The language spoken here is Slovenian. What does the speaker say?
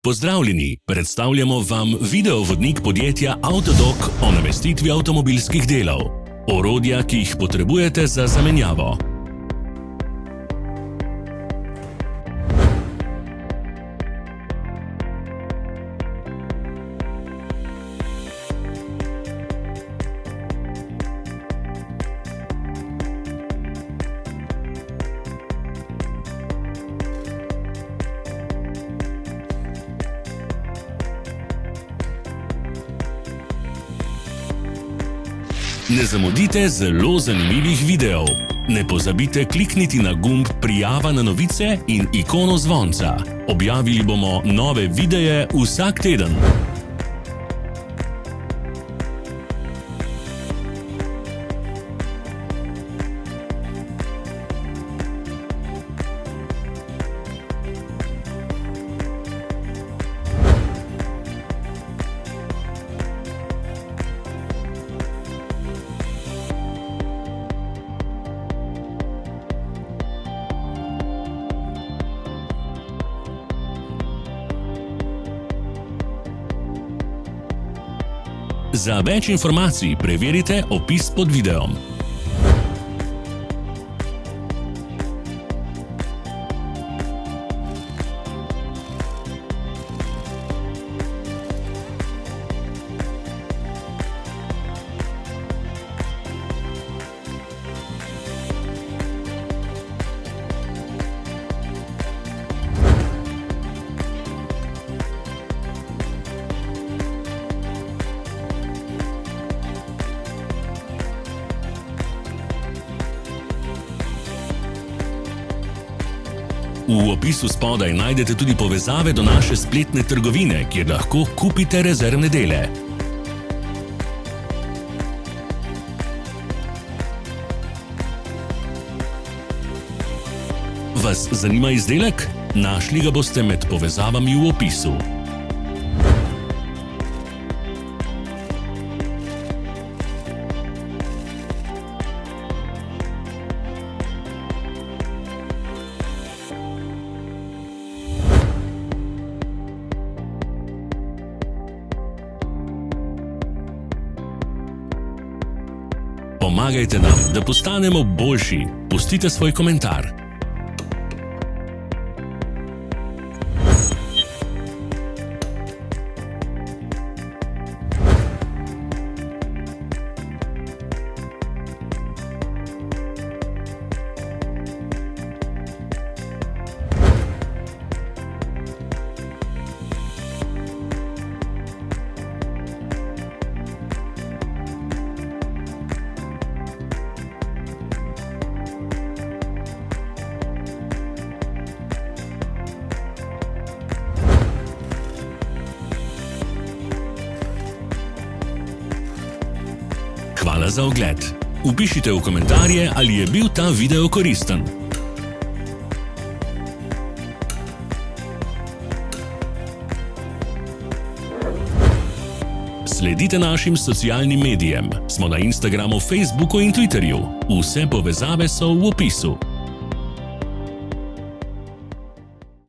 Pozdravljeni, predstavljamo vam videovodnik podjetja Avtodok o namestitvi avtomobilskih delov. Orodja, ki jih potrebujete za zamenjavo. Ne zamudite zelo zanimivih videov. Ne pozabite klikniti na gumb Prijava na novice in ikono zvonca. Objavili bomo nove videe vsak teden. Za več informacij preverite opis pod videom. V opisu spodaj najdete tudi povezave do naše spletne trgovine, kjer lahko kupite rezervne dele. Vas zanima izdelek? Našli ga boste med povezavami v opisu. Pomagajte nam, da postanemo boljši. Pustite svoj komentar. Hvala za ogled. Vpišite v komentarje, ali je bil ta video koristen. Sledite našim socialnim medijem. Smo na Instagramu, Facebooku in Twitterju. Vse povezave so v opisu.